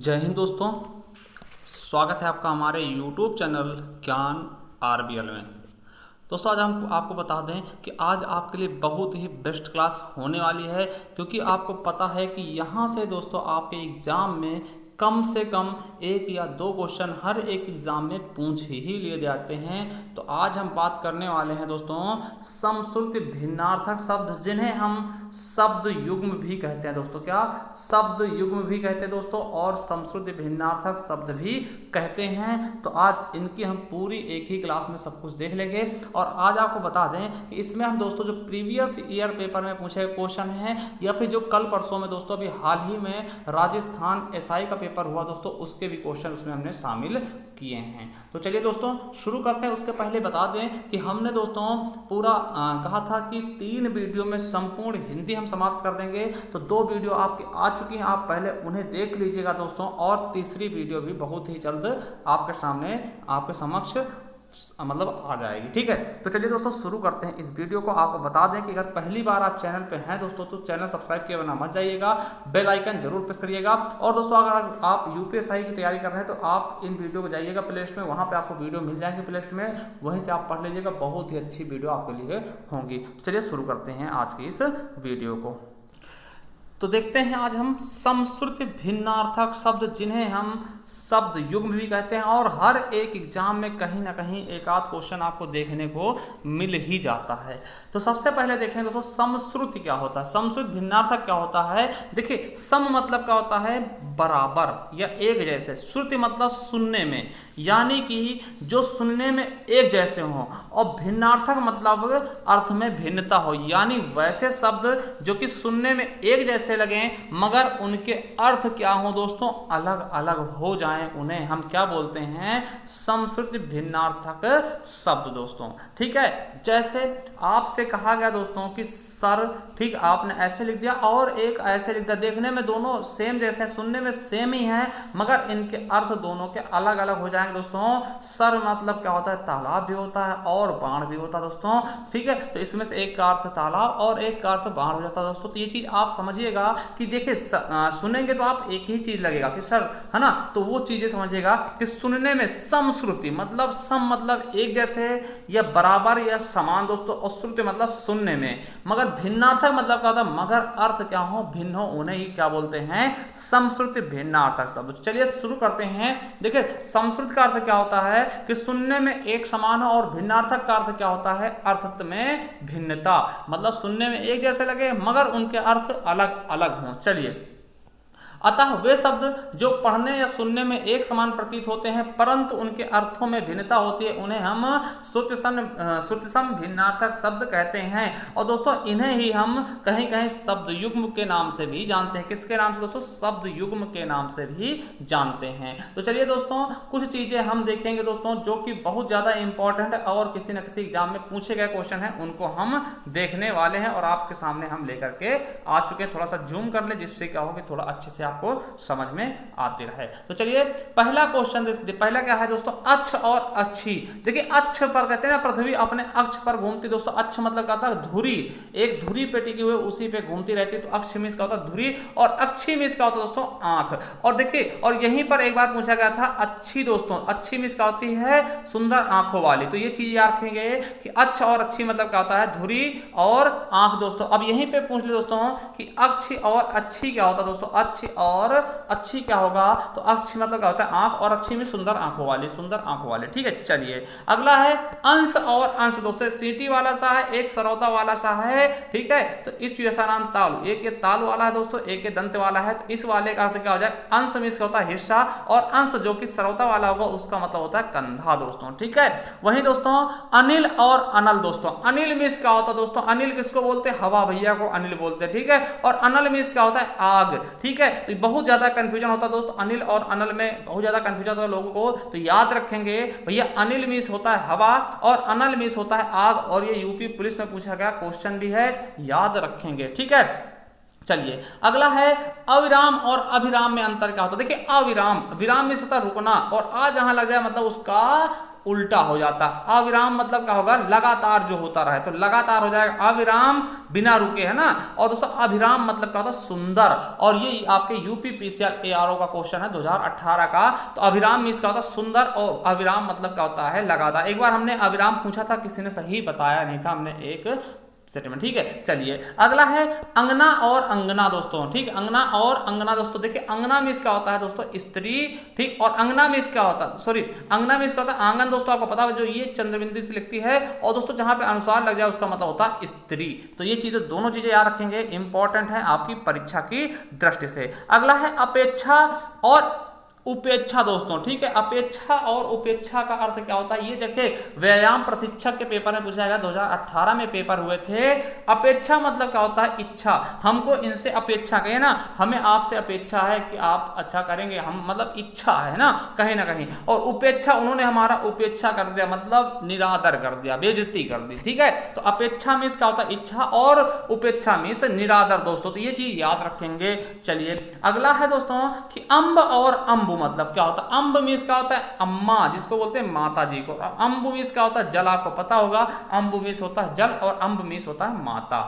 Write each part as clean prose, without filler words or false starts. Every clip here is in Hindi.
जय हिंद दोस्तों। स्वागत है आपका हमारे YouTube चैनल ज्ञान RBL में। दोस्तों आज हम आपको बता दें कि आज आपके लिए बहुत ही बेस्ट क्लास होने वाली है, क्योंकि आपको पता है कि यहाँ से दोस्तों आपके एग्ज़ाम में कम से कम एक या दो क्वेश्चन हर एक एग्ज़ाम में पूछ ही लिए जाते हैं। तो आज हम बात करने वाले हैं दोस्तों समश्रुति भिन्नार्थक शब्द, जिन्हें हम शब्द युग्म भी कहते हैं। दोस्तों क्या शब्द युग्म भी कहते हैं दोस्तों, और समश्रुति भिन्नार्थक शब्द भी कहते हैं। तो आज इनकी हम पूरी एक ही क्लास में सब कुछ देख लेंगे। और आज आपको बता दें कि इसमें हम दोस्तों जो प्रीवियस ईयर पेपर में पूछे क्वेश्चन हैं, या फिर जो कल परसों में दोस्तों अभी हाल ही में राजस्थान SI का पेपर हुआ दोस्तों, उसके भी क्वेश्चन उसमें हमने शामिल किए हैं। तो चलिए दोस्तों शुरू करते हैं। उसके पहले बता दें कि हमने दोस्तों पूरा कहा था कि 3 वीडियो में संपूर्ण हिंदी हम समाप्त कर देंगे। तो 2 वीडियो आपकी आ चुकी हैं, आप पहले उन्हें देख लीजिएगा दोस्तों, और तीसरी वीडियो भी बहुत ही जल्द आपके सामने आपके समक्ष आ जाएगी। ठीक है, तो चलिए दोस्तों शुरू करते हैं इस वीडियो को। आपको बता दें कि अगर पहली बार आप चैनल पे हैं दोस्तों, तो चैनल सब्सक्राइब किए बिना मत जाइएगा, बेल आइकन जरूर प्रेस करिएगा। और दोस्तों अगर आप UPSI की तैयारी कर रहे हैं तो आप इन वीडियो को जाइएगा प्ले लिस्ट में, वहाँ पे आपको वीडियो मिल जाएंगे प्ले लिस्ट में, वहीं से आप पढ़ लीजिएगा, बहुत ही अच्छी वीडियो आपके लिए होंगी। तो चलिए शुरू करते हैं आज की इस वीडियो को। तो देखते हैं आज हम समश्रुति भिन्नार्थक शब्द, जिन्हें हम शब्द युग्म भी कहते हैं, और हर एक एग्जाम में कहीं ना कहीं एक आध क्वेश्चन आपको देखने को मिल ही जाता है। तो सबसे पहले देखें दोस्तों समश्रुति क्या होता है, समश्रुति भिन्नार्थक क्या होता है। देखिए सम मतलब क्या होता है, बराबर या एक जैसे। श्रुति मतलब सुनने में, यानी कि जो सुनने में एक जैसे हो, और भिन्नार्थक मतलब अर्थ में भिन्नता हो, यानी वैसे शब्द जो कि सुनने में एक जैसे लगे मगर उनके अर्थ क्या हो दोस्तों, अलग अलग हो जाएं, उन्हें हम क्या बोलते हैं, समश्रुति भिन्नार्थक शब्द दोस्तों। ठीक है, जैसे आपसे कहा गया दोस्तों कि सर, ठीक आपने ऐसे लिख दिया और एक ऐसे लिख दिया, देखने में दोनों सेम जैसे, सुनने में सेम ही है, मगर इनके अर्थ दोनों के अलग अलग हो जाएंगे दोस्तों। सर मतलब क्या होता है, तालाब भी होता है और बाण भी होता है दोस्तों। ठीक है, तो इसमें से एक का अर्थ तालाब और एक का अर्थ बाण हो जाता है दोस्तों। तो ये चीज आप समझिएगा कि देखिए सुनेंगे तो आप एक ही चीज लगेगा कि सर, है ना, तो वो चीजें समझिएगा कि सुनने में समश्रुति मतलब सम मतलब एक जैसे या बराबर या समान दोस्तों, और श्रुति मतलब सुनने में, मगर भिन्नार्थक मतलब क्या होता है, मगर अर्थ क्या हो, भिन्न हो, उन्हें ही क्या बोलते हैं, समश्रुति भिन्नार्थक शब्द। चलिए शुरू करते हैं। देखिए समश्रुति का अर्थ क्या होता है कि सुनने में एक समान हो, और भिन्नार्थक का अर्थ क्या होता है, अर्थ में भिन्नता, मतलब सुनने में एक जैसे लगे मगर उनके अर्थ अलग अलग हों। चलिए, अतः वे शब्द जो पढ़ने या सुनने में एक समान प्रतीत होते हैं परंतु उनके अर्थों में भिन्नता होती है, उन्हें हम श्रुतिसम भिन्नार्थक शब्द कहते हैं। और दोस्तों इन्हें ही हम कहीं कहीं शब्द युग्म के नाम से भी जानते हैं। किसके नाम से दोस्तों, शब्द युग्म के नाम से भी जानते हैं। तो चलिए दोस्तों कुछ चीजें हम देखेंगे दोस्तों, जो कि बहुत ज्यादा इंपॉर्टेंट है और किसी न किसी एग्जाम में पूछे गए क्वेश्चन है, उनको हम देखने वाले हैं और आपके सामने हम लेकर के आ चुके हैं। थोड़ा सा जूम कर ले, जिससे क्या हो कि थोड़ा अच्छे से आपको समझ में आती रहे। तो चलिए पहला क्वेश्चन, पहला क्या है दोस्तों, अक्ष और अक्षी। देखिए अक्ष पर कहते हैं ना, पृथ्वी अपने अक्ष पर घूमती दोस्तों। अक्ष मतलब क्या होता है, धुरी, एक धुरी पे टिकी हुई उसी पे घूमती रहती है, तो अक्ष मीन्स क्या होता है, धुरी, और अक्षी मीन्स क्या होता है दोस्तों, आंख। और देखिए, और यहीं पर एक बार पूछा गया था अच्छी दोस्तों, अच्छी मीन्स क्या होती है, सुंदर आंखों वाली। तो ये चीज याद रखेंगे कि अक्ष और अच्छी मतलब क्या होता है, धुरी और आंख दोस्तों। अब यहीं पे पूछ ले दोस्तों कि अक्ष और अच्छी क्या होता है दोस्तों, अक्ष और अच्छी क्या होगा, तो अक्ष मतलब क्या होता है, आंख, और अच्छी में सुंदर आंखों वाली, सुंदर आंखों वाले। ठीक है, चलिए अगला है अंश और अंश दोस्तों। सीटी वाला सा है, एक सरौता वाला सा है। ठीक है, तो इस जैसा नाम तालु, एक ये तालु वाला है दोस्तों, एक ये दंत वाला है। तो इस वाले का अर्थ क्या हो जाए, अंश मीन्स क्या होता है, हिस्सा, और अंश जो कि सरौता वाला होगा उसका मतलब होता है कंधा दोस्तों। ठीक है, वही दोस्तों अनिल और अनल दोस्तों। अनिल मीन्स क्या होता है दोस्तों, अनिल किसको बोलते हैं, हवा भैया को अनिल बोलते हैं। ठीक है, और अनल मीन्स क्या होता है, आग। ठीक है, तो बहुत ज्यादा कंफ्यूजन होता है दोस्तों, अनिल और अनल में बहुत ज्यादा कंफ्यूजन होता है लोगों को। तो याद रखेंगे भैया, अनिल मीन्स होता है हवा और अनल मीन्स होता है आग, और ये यूपी पुलिस में पूछा गया क्वेश्चन भी है, याद रखेंगे। ठीक है, चलिए अगला है अविराम और अभिराम में अंतर क्या होता है। देखिए अविराम, विराम में होता है रुकना, और आ जहां लग जाए मतलब उसका उल्टा हो जाता। अविराम मतलब क्या होगा, लगातार जो होता रहे, तो लगातार हो जाएगा अविराम बिना रुके, है ना। और दोस्तों अभिराम मतलब क्या होता है, सुंदर। और ये आपके यूपी पीसीआर एआरओ का क्वेश्चन है 2018 का। तो अभिराम मीन्स क्या होता है, सुंदर, और अविराम मतलब क्या होता है, लगातार। एक बार हमने अविराम पूछा था, किसी ने सही बताया नहीं था, हमने एक सेटलमेंट, ठीक है। चलिए अगला है अंगना और अंगना दोस्तों, ठीक है। अंगना और अंगना दोस्तों, देखिए अंगना मीन्स क्या होता है दोस्तों, स्त्री, ठीक। और अंगना मीन्स क्या होता है, सॉरी, अंगना मीन्स क्या होता है, आंगन। दोस्तों आपको पता है जो ये चंद्रबिंदु से लिखती है, और दोस्तों जहां पे अनुस्वार लग जाए उसका मतलब होता है स्त्री। तो ये चीजें, दोनों चीजें याद रखेंगे, इंपॉर्टेंट है आपकी परीक्षा की दृष्टि से। अगला है अपेक्षा और उपेक्षा दोस्तों, ठीक है। अपेक्षा और उपेक्षा का अर्थ क्या होता है, ये देखिए व्यायाम प्रशिक्षक के पेपर में पूछा गया, 2018 में पेपर हुए थे। अपेक्षा मतलब क्या होता है, इच्छा। हमको इनसे अपेक्षा, कहे ना, हमें आपसे अपेक्षा है कि आप अच्छा करेंगे, हम मतलब इच्छा है ना कहीं ना कहीं। और उपेक्षा, उन्होंने हमारा उपेक्षा कर दिया, मतलब निरादर कर दिया, बेइज्जती कर दी, ठीक है। तो अपेक्षा मीन्स क्या होता है, इच्छा, और उपेक्षा मीन्स निरादर दोस्तों। तो ये चीज याद रखेंगे। चलिए अगला है दोस्तों कि अम्ब और अम्बु मतलब क्या होता है। अम्ब मीन्स क्या होता है, अम्मा, जिसको बोलते हैं माता जी को। अम्बु मीन्स क्या होता है, जल, आपको पता होगा, अम्बु मीन्स होता है जल, और अम्ब मीन्स होता है माता,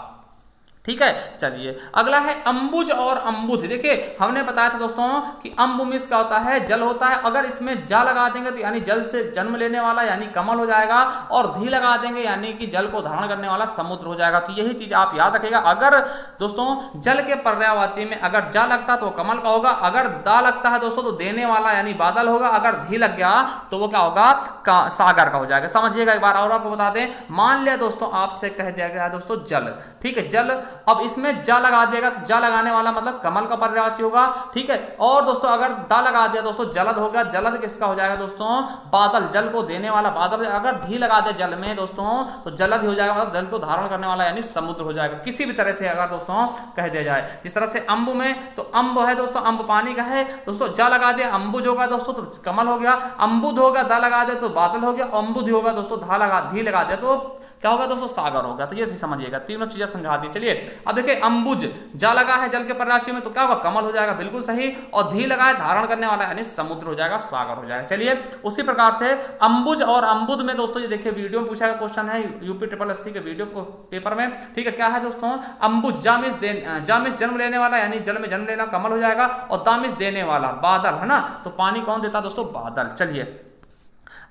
ठीक है। चलिए अगला है अंबुज और अंबुध। देखिए हमने बताया था दोस्तों कि अम्बु मीन्स क्या होता है, जल होता है। अगर इसमें जा लगा देंगे तो यानी जल से जन्म लेने वाला यानी कमल हो जाएगा, और धी लगा देंगे यानी कि जल को धारण करने वाला समुद्र हो जाएगा। तो यही चीज आप याद रखिएगा। अगर दोस्तों जल के पर्यायवाची में अगर जा लगता तो कमल का होगा, अगर दा लगता है दोस्तों तो देने वाला यानी बादल होगा, अगर धी लग गया तो वो क्या होगा, सागर का हो जाएगा। समझिएगा एक बार और आपको बता दें। मान लिया दोस्तों आपसे कह दिया गया दोस्तों जल, ठीक है, जल। अब इसमें जा लगा दिएगा तो जा लगाने वाला मतलब कमल का पर्यायवाची होगा, ठीक है। और दोस्तों अगर दा लगा दिया दोस्तों जलद हो गया, जलद किसका हो जाएगा दोस्तों, बादल, जल को देने वाला बादल। अगर धी लगा दिया जल में दोस्तों तो जलद ही हो जाएगा, मतलब जल को धारण करने वाला यानी समुद्र हो जाएगा, किसी भी तरह से अगर दोस्तों कह दिया जाए। जिस तरह से अम्ब में तो अम्ब है दोस्तों, अम्ब पानी का है दोस्तों, जा लगा दिया अम्बुज होगा दोस्तों तो कमल हो गया, अम्बुद होगा, दा लगा दिया तो बादल हो गया, अम्बुद होगा दोस्तों, धी लगा दिया तो क्या होगा दोस्तों, सागर होगा। तो ये समझिएगा, तीनों चीजें समझा दी। चलिए अब देखिए अंबुज, जा लगा है जल के पर्यायवाची में तो क्या होगा, कमल हो जाएगा, बिल्कुल सही। और धी लगा है धारण करने वाला यानी समुद्र हो जाएगा, सागर हो जाएगा। चलिए उसी प्रकार से अंबुज और अंबुद में दोस्तों ये देखिए वीडियो में पूछा गया क्वेश्चन है यूपी SSC के वीडियो को पेपर में, ठीक है। क्या है दोस्तों, अंबुज, जा मीन्स जन्म लेने वाला यानी जल में जन्म लेना, कमल हो जाएगा। और दा मीन्स देने वाला, बादल, है ना। तो पानी कौन देता दोस्तों, बादल। चलिए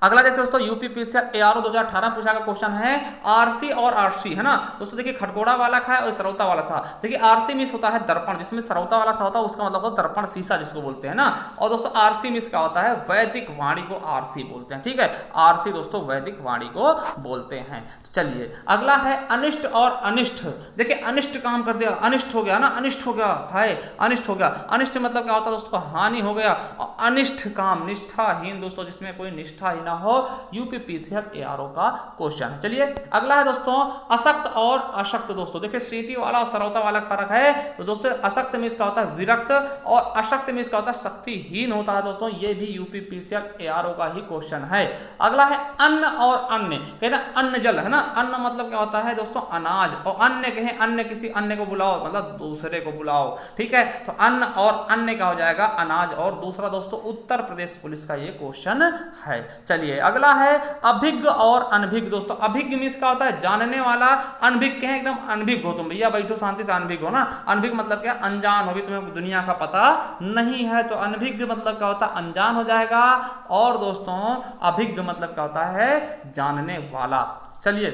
अगला देखते हैं दोस्तों यूपी पीसीआर एआरओ 2018 पूछा का क्वेश्चन है आरसी और आरसी, है ना दोस्तों। देखिए खटकोड़ा वाला का है और सरौता वाला सा। देखिए आरसी मीन्स होता है दर्पण, जिसमें सरौता वाला सा होता है उसका मतलब होता है दर्पण, शीशा जिसको बोलते हैं ना। और दोस्तों आरसी मीन्स क्या होता है, वैदिक वाणी को आरसी बोलते हैं, ठीक है। आरसी दोस्तों वैदिक वाणी को बोलते हैं। तो चलिए अगला है अनिष्ट और अनिष्ट। देखिए अनिष्ट काम कर दिया, अनिष्ट हो गया ना, अनिष्ट हो गया है, अनिष्ट हो गया। अनिष्ट मतलब क्या होता है दोस्तों, हानि हो गया। और अनिष्ट काम, निष्ठाहीन दोस्तों, जिसमें कोई निष्ठा ही ना हो, यूपी पीसीआर एआरओ का क्वेश्चन है। चलिए अगला है दोस्तों अशक्त और अशक्त। दोस्तों देखिए सीटी वाला और सरौता वाला फर्क है। तो दोस्तों अशक्त मीन्स का होता है विरक्त, और अशक्त मीन्स का होता है शक्तिहीन होता है दोस्तों। ये भी यूपी पीसीआर एआरओ का ही क्वेश्चन है। अगला है अन्न और अन्य, कहते हैं अन्न जल, है ना। अन्न मतलब क्या होता है दोस्तों, अनाज। और अन्य कहें, अन्य किसी अन्य को बुलाओ मतलब दूसरे को बुलाओ, ठीक है। तो अन्न और अन्य का हो जाएगा अनाज। और दूसरा दोस्तों उत्तर प्रदेश पुलिस का ये क्वेश्चन है। चलिए अगला है अभिज्ञ और अनभिज्ञ। दोस्तों अभिज्ञ मीन्स का होता है जानने वाला, अनभिज्ञ कहें एकदम अनभिज्ञ हो तुम, भैया बैठो शांति से, अनभिज्ञ हो ना। अनभिज्ञ मतलब क्या, अनजान हो, भी तुम्हें दुनिया का पता नहीं है। तो अनभिज्ञ मतलब क्या होता है, अनजान हो जाएगा। और दोस्तों अभिज्ञ मतलब क्या होता है, जानने वाला। चलिए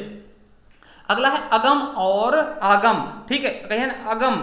अगला है अगम और आगम, ठीक है। कहिए ना अगम,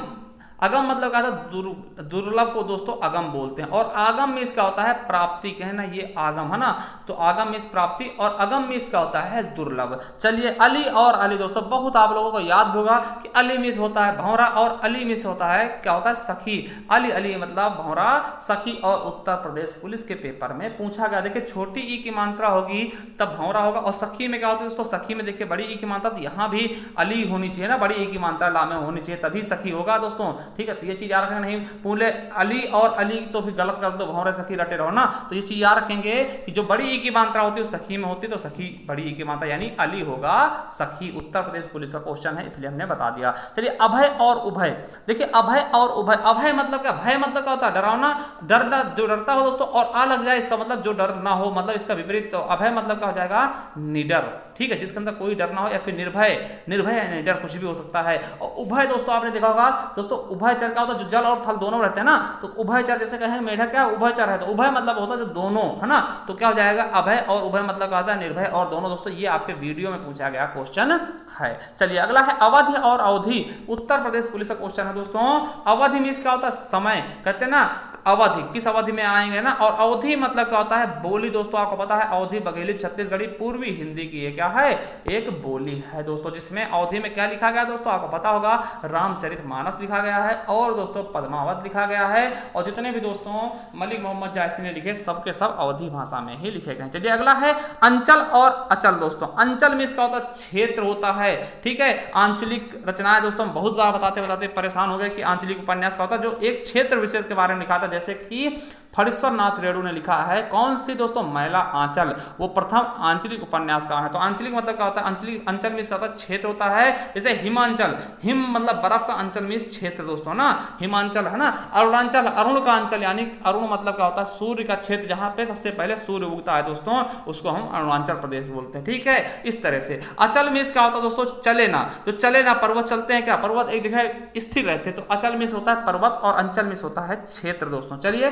अगम मतलब क्या होता है, दुर्लभ को दोस्तों अगम बोलते हैं। और आगम मीन्स क्या होता है, प्राप्ति, कहे ना ये आगम, है ना। तो आगम मीन्स प्राप्ति, और अगम मीन्स क्या होता है, दुर्लभ। चलिए अली और अली दोस्तों, बहुत आप लोगों को याद होगा कि अली मीन्स होता है भंवरा, और अली मीन्स होता है क्या होता है, सखी। अली, अली मतलब भंवरा, सखी। और उत्तर प्रदेश पुलिस के पेपर में पूछा गया। देखिए छोटी ई की मात्रा होगी तब भंवरा होगा, और सखी में क्या होता है दोस्तों, सखी में देखिए बड़ी ई की मात्रा, तो यहाँ भी अली होनी चाहिए ना, बड़ी ई की मात्रा ला में होनी चाहिए तभी सखी होगा दोस्तों। ठीक है। तो ये चीज याद रखेंगे, नहीं पूरे अली और अली तो फिर गलत कर दो, भौरे सखी रटे रहो ना। तो ये चीज याद रखेंगे कि जो बड़ी ई की मात्रा होती है सखी में होती है, तो सखी बड़ी ई की मात्रा यानी अली होगा सखी। उत्तर प्रदेश पुलिस का क्वेश्चन है इसलिए हमने बता दिया। चलिए अभय और उभय, देखिए अभय और उभय, अभय मतलब क्या, भय मतलब क्या होता है डरावना, डरना, जो डरता हो दोस्तों, और आ लग जाए इसका मतलब जो डर ना हो, मतलब इसका विपरीत। तो अभय मतलब क्या हो जाएगा, निडर, ठीक है, जिसके अंदर कोई डर ना हो, या फिर निर्भय, निर्भय या निडर कुछ भी हो सकता है। और उभय दोस्तों आपने देखा होगा दोस्तों, उभयचर क्या होता है, जो जल और थल दोनों रहते हैं ना, तो उभयचर जैसे कहें मेढक क्या उभयचर है, तो उभय मतलब होता है जो दोनों, है ना। तो क्या हो जाएगा, अभय और उभय मतलब क्या होता है, निर्भय और दोनों। दोस्तों ये आपके वीडियो में पूछा गया क्वेश्चन है। चलिए अगला है अवधि और अवधि, उत्तर प्रदेश पुलिस का क्वेश्चन है दोस्तों। अवधि मीन्स क्या होता है, समय, कहते हैं ना अवधि, किस अवधि में आएंगे ना। और अवधि मतलब क्या होता है, बोली। दोस्तों आपको पता है अवधि बघेली छत्तीसगढ़ी पूर्वी हिंदी की ये क्या है, एक बोली है दोस्तों, जिसमें अवधि में क्या लिखा गया दोस्तों, आपको पता होगा रामचरितमानस लिखा गया है, और दोस्तों पद्मावत लिखा गया है, और जितने भी दोस्तों मलिक मोहम्मद जायसी ने लिखे सबके सब अवधि भाषा में ही लिखे गए। चलिए अगला है अंचल और अचल दोस्तों। अंचल में इसका होता है क्षेत्र होता है, ठीक है। आंचलिक रचनाएं दोस्तों बहुत बार बताते बताते परेशान हो गए कि आंचलिक उपन्यास का होता है जो एक क्षेत्र विशेष के बारे में लिखा था, जैसे कि फणीश्वर नाथ रेणु ने लिखा है कौन सी दोस्तों, मैला आंचल, वो प्रथम आंचलिक उपन्यासकार है। तो आंचलिक मतलब क्या होता है, आंचलिक, अंचल में इसका होता है क्षेत्र होता है, जैसे हिमांचल, हिम मतलब बर्फ का, अंचल में क्षेत्र दोस्तों ना, हिमांचल है ना। अरुणांचल, अरुण का अंचल यानी अरुण मतलब क्या होता है, सूर्य का क्षेत्र, जहां पे सबसे पहले सूर्य उगता है दोस्तों, उसको हम अरुणाचल प्रदेश बोलते हैं, ठीक है। इस तरह से अचल में क्या होता है दोस्तों, चले ना, जो चले ना, पर्वत चलते हैं क्या, पर्वत एक जगह स्थिर रहते हैं, तो अचल में होता है पर्वत, और अंचल में होता है क्षेत्र दोस्तों। चलिए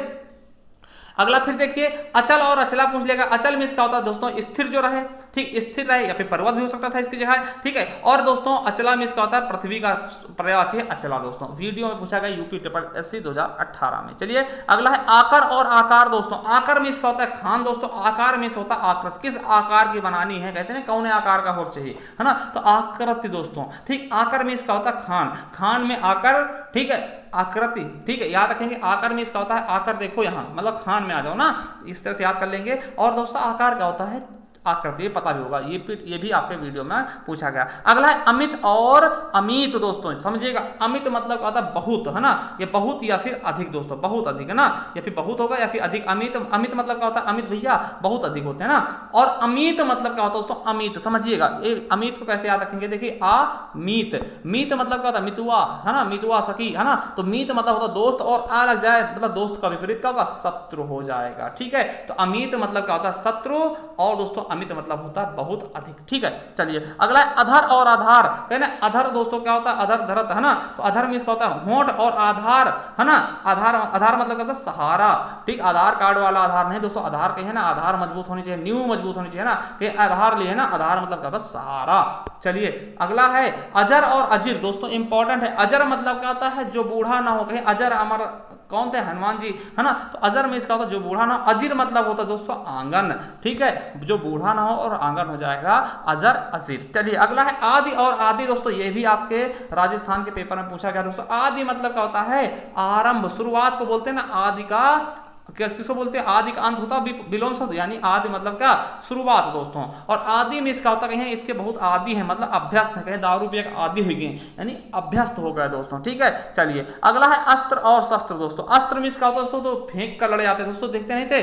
अगला फिर देखिए अचल और अचला पूछ लेगा। अचल में इसका होता है दोस्तों स्थिर जो रहे, ठीक, स्थिर रहे, या फिर पर्वत भी हो सकता था इसकी जगह, ठीक है। और दोस्तों अचला में इसका होता है पृथ्वी का पर्यायवाची है अचला दोस्तों, वीडियो में पूछा गया UPSSC 2018 में। चलिए अगला है आकर और आकार दोस्तों। आकर में इसका होता है खान दोस्तों, आकार में इसका होता है आकृति, किस आकार की बनानी है, कहते हैं ना कौन आकार का हो चाहिए, है ना, तो आकृति दोस्तों, ठीक। आकर में इसका होता है खान, खान में आकर, ठीक है, आकृति, ठीक है, याद रखेंगे। आकार में इसका होता है आकर, देखो यहाँ मतलब खान में आ जाओ ना, इस तरह से याद कर लेंगे। और दोस्तों आकार क्या होता है, आकृति, ये पता भी होगा, ये भी आपके वीडियो में पूछा गया। अगला है अमित और अमित दोस्तों, समझिएगा। अमित मतलब क्या होता है बहुत, है ना, ये बहुत या फिर अधिक दोस्तों, बहुत अधिक है ना, या फिर बहुत होगा या फिर अधिक। अमित, अमित मतलब क्या होता है, अमित भैया बहुत अधिक होते हैं ना। और अमित मतलब क्या होता है दोस्तों, अमित, समझिएगा। अमित को कैसे याद रखेंगे, देखिए अमित, मीत मतलब क्या होता है, मितुआ, है ना, मितुआ सखी, है ना। तो मीत मतलब होता है दोस्त, और आ लग जाए मतलब दोस्त का विपरीत क्या होगा, शत्रु हो जाएगा, ठीक है। तो अमित मतलब क्या होता है, शत्रु, और दोस्तों अमित मतलब होता है बहुत अधिक, ठीक है। चलिए अगला है अधर और आधार, कहना अधर दोस्तों क्या होता है, अधर धरत, है ना, तो अधर में इसका होता है होंठ और आधार, है ना। आधार, आधार मतलब क्या होता है सहारा, ठीक, आधार कार्ड वाला आधार नहीं दोस्तों, आधार कहे ना, आधार मजबूत होनी चाहिए, नींव मजबूत होनी चाहिए ना, कि आधार लिए ना, आधार मतलब क्या होता है सहारा। चलिए अगला है अजर और अजीर दोस्तों, इंपॉर्टेंट है। अजर मतलब क्या होता है, जो बूढ़ा ना हो, कहे अजर अमर कौन थे, हनुमान जी, है ना। तो अजर में इसका होता है जो बूढ़ा ना हो। अजीर मतलब होता है दोस्तों आंगन, ठीक है, जो बूढ़ा ना हो और आंगन हो जाएगा अजर अजीर। चलिए अगला है आदि और आदि दोस्तों, ये भी आपके राजस्थान के पेपर में पूछा गया दोस्तों। आदि मतलब क्या होता है, आरंभ, शुरुआत को बोलते हैं ना, आदि का किसको बोलते हैं, आदि का अंत होता है विलोम शब्द, यानी आदि मतलब क्या, शुरुआत दोस्तों। और आदि में इसका होता है इसके बहुत आदि है, मतलब अभ्यस्त है, कहीं दारू पिए आदि हो गए, यानी अभ्यस्त हो गए दोस्तों, ठीक है। चलिए अगला है अस्त्र और शस्त्र दोस्तों। अस्त्र में इसका होता है दोस्तों तो फेंक कर लड़े जाते हैं दोस्तों, देखते नहीं थे,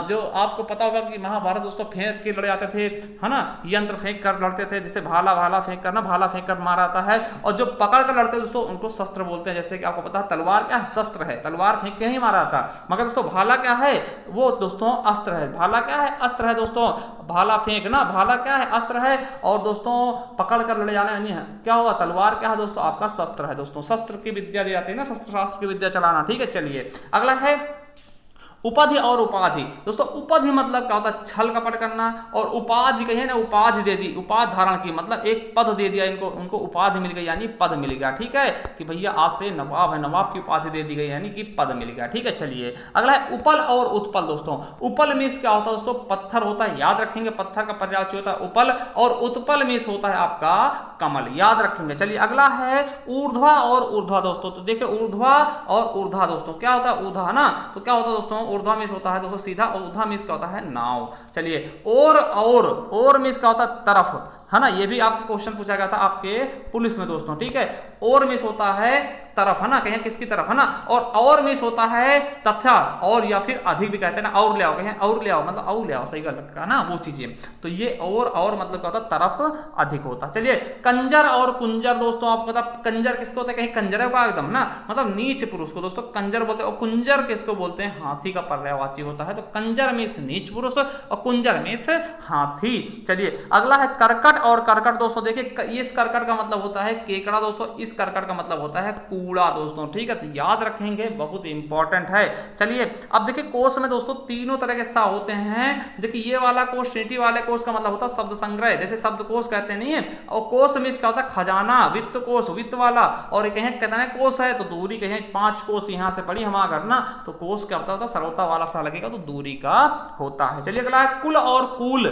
जो आपको पता होगा कि महाभारत दोस्तों फेंक के लड़े जाते थे, है ना, यंत्र फेंक कर लड़ते थे, जिसे भाला, भाला फेंक करना, भाला फेंक कर मारा जाता है। और जो पकड़ कर लड़ते हैं दोस्तों उनको शस्त्र बोलते हैं, जैसे कि आपको पता है तलवार क्या शस्त्र है, तलवार फेंक के नहीं मारा जाता, मगर दोस्तों भाला क्या है, वो दोस्तों अस्त्र है। भाला क्या है, अस्त्र है दोस्तों, भाला फेंकना, भाला क्या है, अस्त्र है। और दोस्तों पकड़ कर लड़े जाने नहीं है, क्या होगा, तलवार क्या है दोस्तों, आपका शस्त्र है दोस्तों, शस्त्र की विद्या दी जाती है ना, शस्त्र शास्त्र की विद्या चलाना, ठीक है। चलिए अगला है उपाधि और उपाधि दोस्तों। उपाधि मतलब क्या होता है, छल कपट करना, और उपाधि कहिए ना, उपाधि दे दी, उपाधि धारण की, मतलब एक पद दे दिया इनको, उनको उपाधि मिल गई यानी पद मिल गया, ठीक है, कि भैया आज से नवाब है, नवाब की उपाधि दे दी गई यानी कि पद मिल गया, ठीक है। चलिए अगला है उपल और उत्पल दोस्तों। उपल में क्या होता है दोस्तों, पत्थर होता है, याद रखेंगे, पत्थर का पर्यायवाची होता है उपल, और उत्पल में होता है आपका कमल, याद रखेंगे। चलिए अगला है ऊर्ध्वा और ऊर्ध्वा दोस्तों। तो देखिए ऊर्ध्वा और ऊर्ध्वा दोस्तों, क्या होता है ऊर्ध्वा ना, तो क्या होता है दोस्तों, ऊर्ध्वा में होता है दोस्तों सीधा, और ऊर्ध्वा में क्या होता है नाव। चलिए और मीन्स क्या होता है तरफ, है ना, ये भी आपको क्वेश्चन पूछा गया था आपके पुलिस में दोस्तों, ठीक है। और मिस होता है तरफ, है ना, कहें किसकी तरफ, है ना, और मिस होता है तथा, और या फिर अधिक भी कहते हैं ना, और ले आओ, कहें और ले आओ, मतलब और ले आओ, सही गलत का ना वो चीजें। तो ये और मतलब क्या होता है, तरफ अधिक होता। चलिए कंजर और कुंजर दोस्तों, आपको पता कंजर किसको होता है, कहीं कंजर का एकदम ना, मतलब नीच पुरुष को दोस्तों कंजर बोलते हैं, और कुंजर किसको बोलते हैं, हाथी का पर्यायवाची होता है। तो कंजर मीन्स नीच पुरुष और कुंजर मीन्स हाथी। चलिए अगला है करकट और करकट दोस्तों, देखिए इस करकट का मतलब होता है केकड़ा दोस्तों, इस करकट का मतलब होता है कूड़ा दोस्तों, ठीक है। तो याद रखेंगे, बहुत इंपॉर्टेंट है। चलिए अब देखिए कोष में दोस्तों तीनों तरह के सा होते हैं। देखिए ये वाला कोष, ट्रिनिटी वाले कोष का मतलब होता है शब्द संग्रह, जैसे शब्द कोष कहते नहीं है, और कोष में इसका होता है खजाना, वित्त कोष वित्त वाला, और कहें कितने कोष है तो दूरी, कहें 5 कोष यहां से पढ़ी हम अगर ना, तो कोष क्या होता है, सरलता वाला सा लगेगा तो दूरी का होता है। चलिए अगला है कुल और कूल।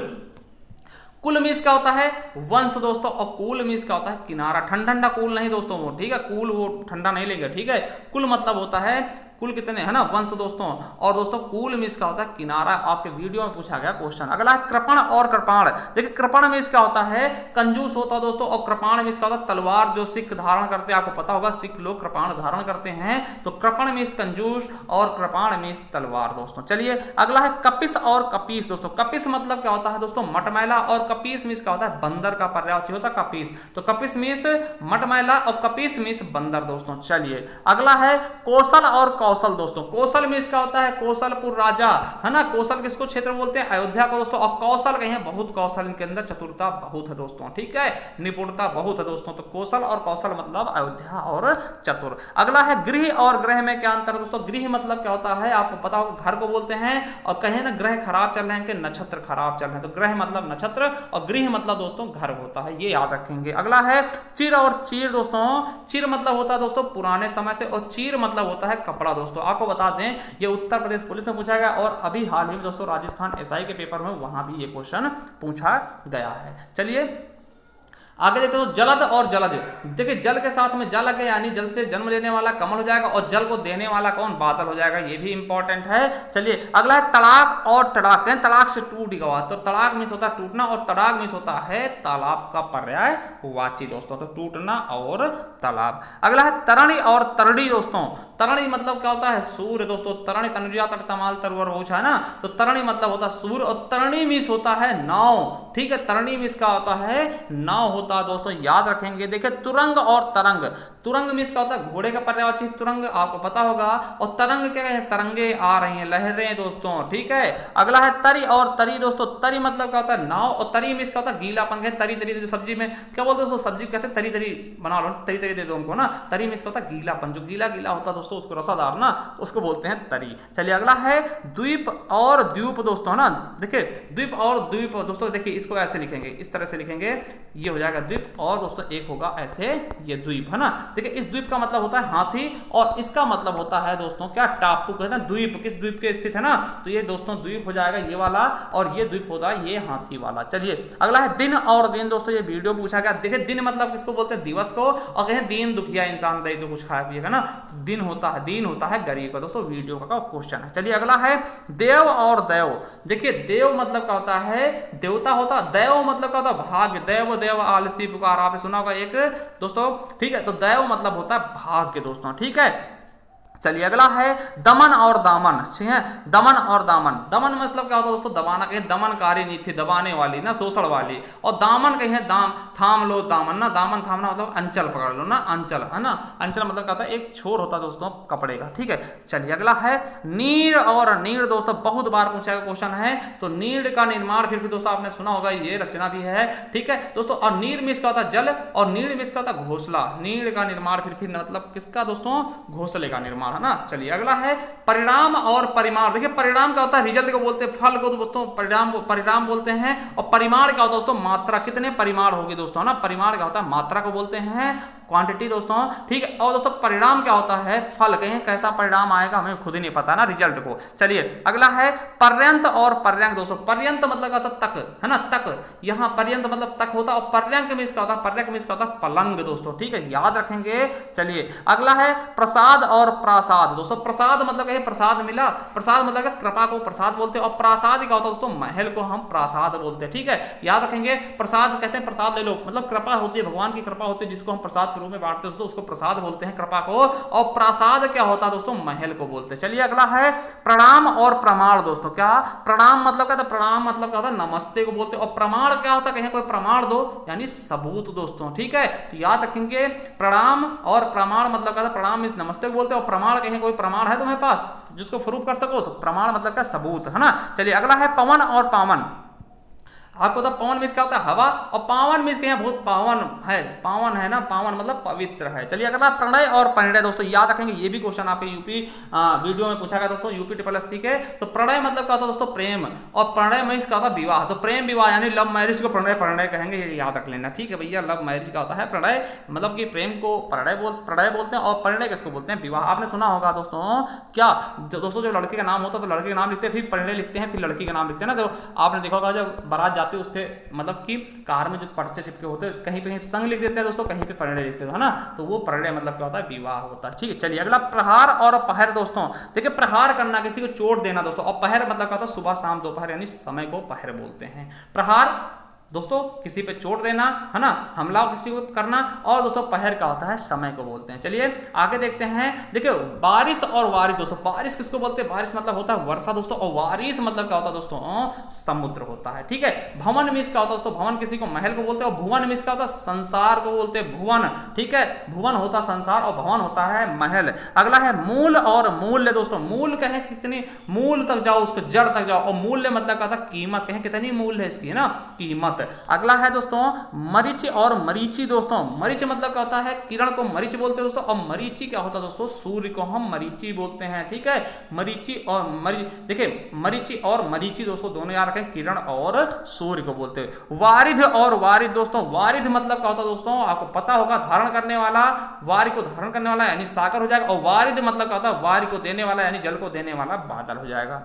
कुल मीन्स क्या होता है, वंश दोस्तों, और कूल मीन्स क्या होता है, किनारा। ठंडा कूल नहीं दोस्तों वो, ठीक है, कूल वो ठंडा नहीं लेंगे, ठीक है। कुल मतलब होता है कुल कितने, है ना, वंश दोस्तों। और दोस्तों कूल मीन्स क्या होता है, किनारा। आपके वीडियो में पूछा गया क्वेश्चन। अगला है कृपण और कृपाण। देखिए कृपण मीन्स क्या होता है, कंजूस होता है दोस्तों, और कृपाण मीन्स क्या होता है, तलवार जो सिख धारण करते हैं, आपको पता होगा सिख लोग कृपाण धारण करते हैं। तो कृपण मीन्स कंजूस और कृपाण मीन्स तलवार दोस्तों। चलिए अगला है कपिस और कपीस दोस्तों। कपिस मतलब क्या होता है दोस्तों, मटमैला, और कपीस मीन्स क्या होता है, बंदर का पर्यायवाची होता है कपीस। तो कपिस मीन्स मटमैला और कपीस मीन्स बंदर दोस्तों। चलिए अगला है कौशल और कौशल दोस्तों। कौशल मीन्स क्या होता है, कौशलपुर राजा, है ना, कौशल किसको क्षेत्र बोलते हैं, अयोध्या को दोस्तों। और कौशल कहें बहुत कौशल, इनके अंदर चतुरता बहुत है दोस्तों, ठीक है, निपुणता बहुत है दोस्तों। तो कौशल और कौशल मतलब अयोध्या और चतुर। अगला है गृह और ग्रह में क्या अंतर है दोस्तों। गृह मतलब क्या होता है, आपको पता होगा घर को बोलते हैं, और कहें ना ग्रह खराब चल रहे हैं कि नक्षत्र खराब चल रहे हैं, तो ग्रह मतलब नक्षत्र और गृह मतलब दोस्तों घर होता है, ये याद रखेंगे। अगला है चिर और चीर दोस्तों। चिर मतलब होता है दोस्तों पुराने समय से, और चीर मतलब होता है कपड़ा दोस्तों। आपको बता दें ये उत्तर प्रदेश पुलिस में पूछा गया, और अभी हाल ही में दोस्तों राजस्थान एसआई के पेपर में वहां भी ये क्वेश्चन पूछा गया है। चलिए आगे देखते हो जलद और जलज। देखिए जल के साथ में जल लगे, यानी जल से जन्म लेने वाला कमल हो जाएगा, और जल को देने वाला कौन, बादल हो जाएगा, ये भी इंपॉर्टेंट है। चलिए अगला है तड़ाक और तड़ाक। तड़ाक से टूट गया, तो तड़ाक मीन्स होता है टूटना, और तड़ाक मीन्स होता है तालाब का पर्यायवाची दोस्तों। तो टूटना और तालाब। अगला है तरणी और तरड़ी दोस्तों। तरणी मतलब क्या होता है, सूर्य दोस्तों। तरणी तनुजा तट तमाल तरवर ओछा, है ना, तो तरणी मतलब होता है सूर्य, और तरणी मीन्स होता है नाव, ठीक है। तरणी मीन्स क्या होता है, नाव होता है दोस्तों, याद रखेंगे। देखिए तुरंग और तरंग। तुरंग मीन्स क्या होता है, घोड़े का पर्यायवाची तुरंग, आपको पता होगा। और तरंग क्या है, तरंगे आ रही हैं, लहरें दोस्तों, ठीक है। अगला है तरी और तरी दोस्तों। तरी मतलब क्या होता है, नाव, और तरी मीन्स क्या होता है, गीलापन। तरी तरी जो सब्जी में क्या बोलते हैं, सब्जी कहते हैं तरी तरी बना लो, तरी तरी दे दो उनको ना। तरी मीन्स क्या होता है, गीलापन, जो गीला गीला होता है दोस्तों, उसको रसादार ना, तो उसको बोलते हैं तरी। चलिए अगला है द्वीप और द्वीप दोस्तों, है ना। देखिए द्वीप और द्वीप दोस्तों, देखिए इसको ऐसे लिखेंगे, इस तरह से लिखेंगे, ये हो जाएगा द्वीप, और दोस्तों एक होगा ऐसे, ये द्वीप, है ना। देखिए इस द्वीप का मतलब होता है हाथी, और इसका मतलब होता है दोस्तों क्या, टापू कहते हैं। द्वीप किस द्वीप के स्थित है ना, तो ये दोस्तों द्वीप हो जाएगा ये वाला, और ये द्वीप होता है ये हाथी वाला। चलिए अगला है दिन और दिन दोस्तों। ये वीडियो पूछा गया। देखिए दिन मतलब किसको बोलते हैं, दिवस को, और कहें दीन दुखिया इंसान, दही तो कुछ खाया पिएगा ना, दिन होता है, दीन होता है गरीब का दोस्तों। वीडियो का क्वेश्चन है। चलिए अगला है देव और देव। देखिए देव मतलब क्या होता है, देवता होता है। देव मतलब क्या होता है, भाग्य। देव देव आलसी पुकार, आपने सुना होगा एक दोस्तों, ठीक है। तो देव मतलब होता है भाग्य दोस्तों, ठीक है। चलिए अगला है दमन और दामन, ठीक है। दमन और दामन। दमन मतलब क्या होता है दोस्तों, दबाना, कहीं दमनकारी नीति, दबाने वाली ना, शोषण वाली। और दामन कहीं दाम, थाम लो दामन ना, दामन थामना मतलब अंचल पकड़ लो ना, अंचल, है ना। अंचल मतलब क्या होता है, एक छोर होता है दोस्तों कपड़े का, ठीक है। चलिए अगला है नीर और नीड़ दोस्तों। बहुत बार पूछा गया क्वेश्चन है। तो नीड़ का निर्माण फिर भी दोस्तों आपने सुना होगा, ये रचना भी है, ठीक है दोस्तों। और नीर मीन्स क्या होता है, जल, और नीड़ मीन्स क्या होता है, घोंसला। नीड़ का निर्माण फिर मतलब किसका दोस्तों, घोंसले का निर्माण, है ना। चलिए अगला है परिणाम और परिमाण। देखिए परिणाम क्या होता है, रिजल्ट को बोलते हैं, फल को दोस्तों परिणाम बोलते हैं। और परिमाण क्या होता है दोस्तों, मात्रा, कितने परिमाण होगी दोस्तों, ना। परिमाण क्या होता है, मात्रा को बोलते हैं, क्वांटिटी दोस्तों, ठीक है। और दोस्तों परिणाम क्या होता है, फल, कहें कैसा परिणाम आएगा हमें खुद ही नहीं पता ना, रिजल्ट को। चलिए अगला है पर्यंत और पर्यंक दोस्तों। पर्यंत मतलब क्या होता है, तक, है ना, तक। यहाँ पर्यंत मतलब तक होता है, और पर्यंक मीन्स क्या होता है, पर्यंक मीन्स क्या होता है, पलंग दोस्तों, ठीक है, याद रखेंगे। चलिए अगला है प्रसाद और प्रासाद। दोस्तों प्रसाद मतलब कहीं प्रसाद मिला, प्रसाद मतलब कृपा को प्रसाद बोलते हैं, और प्रासाद क्या होता है दोस्तों, महल को हम प्रासाद बोलते हैं। ठीक है, याद रखेंगे, प्रसाद कहते हैं प्रसाद ले लो, मतलब कृपा होती है, भगवान की कृपा होती है, जिसको हम प्रसाद के रूप में बांटते हैं दोस्तों, उसको प्रसाद बोलते हैं, कृपा को। और प्रासाद क्या होता है दोस्तों, महल को बोलते हैं। चलिए अगला है प्रणाम और प्रमाण। दोस्तों क्या प्रणाम मतलब क्या था, प्रणाम मतलब क्या होता है, नमस्ते को बोलते हैं, और प्रमाण क्या होता है, कहीं कोई प्रमाण दो यानी सबूत दोस्तों। ठीक है, तो याद रखेंगे प्रणाम और प्रमाण मतलब क्या था, प्रणाम इस नमस्ते को बोलते हैं, और प्रमाण कहीं कोई प्रमाण है तुम्हारे पास जिसको प्रूफ कर सको, तो प्रमाण मतलब क्या, सबूत, है ना। चलिए अगला है पवन और पावन। आपको तो पवन मीन्स क्या होता है, हवा, और पावन मीन्स यहाँ बहुत पावन है, पावन है ना, पावन मतलब पवित्र है। चलिए अगला प्रणय और परिणय। दोस्तों याद रखेंगे, ये भी क्वेश्चन आपके यूपी वीडियो में पूछा गया दोस्तों, यूपी SSC के। तो प्रणय मतलब क्या होता है दोस्तों, प्रेम, और प्रणय मीन्स क्या होता है, विवाह। तो प्रेम विवाह यानी लव मैरिज को प्रणय प्रणय कहेंगे, ये याद रख लेना। ठीक है भैया, लव मैरिज का होता है प्रणय, मतलब कि प्रेम को प्रणय बोलते हैं, और परिणय किसको बोलते हैं, विवाह। आपने सुना होगा दोस्तों, क्या दोस्तों जो लड़के का नाम होता है तो लड़के का नाम लिखते हैं, फिर परिणय लिखते हैं, फिर लड़की का नाम लिखते हैं ना। जो आपने देखा होगा जब बारात जाते हैं उसके मतलब कि कार में जो पर्चे चिपके होते हैं, कहीं पे संग लिख देते हैं दोस्तों, कहीं पे परिणय लिखते हैं, है ना। तो वो परिणय मतलब क्या होता है, विवाह होता है। ठीक है, चलिए अगला प्रहार और पहर। दोस्तों देखिए, प्रहार करना, किसी को चोट देना दोस्तों, और पहर मतलब क्या होता है, सुबह शाम दोपहर यानी समय को पहर बोलते हैं। प्रहार दोस्तों किसी पे चोट देना, है ना, हमला किसी को करना, और दोस्तों पहर का होता है, समय को बोलते हैं। चलिए आगे देखते हैं। देखिए बारिश और वारिस। दोस्तों बारिश किसको बोलते हैं, बारिश मतलब होता है वर्षा दोस्तों, और वारिस मतलब क्या होता है दोस्तों, समुद्र होता है। ठीक है, भवन मीन्स क्या होता है दोस्तों, भवन किसी को महल को बोलते हैं, और भुवन मीन्स क्या होता है, संसार को बोलते हैं, भुवन। ठीक है, भुवन होता है संसार, और भवन होता है महल। अगला है मूल और मूल्य। दोस्तों मूल कहें कितनी, मूल तक जाओ, उसको जड़ तक जाओ, और मूल्य मतलब क्या होता है, कीमत, कहें कितनी मूल्य है इसकी, है ना, कीमत। अगला है दोस्तों मरीचि और मरीचि। दोस्तों मरीचि मतलब क्या होता है, किरण को मरीच बोलते हैं दोस्तों, और मरीचि क्या होता है दोस्तों, सूर्य को हम मरीचि बोलते हैं। ठीक है, मरीचि और देखिए मरीचि और मरीचि दोस्तों दोनों याद रखें, किरण और सूर्य को बोलते हैं। वारिध और वारिद। दोस्तों वारिध मतलब क्या होता है दोस्तों, आपको पता होगा, धारण करने वाला, वारि को धारण करने वाला यानी सागर हो जाएगा, और वारिद मतलब क्या होता है, वारि को देने वाला यानी जल को देने वाला बादल हो जाएगा।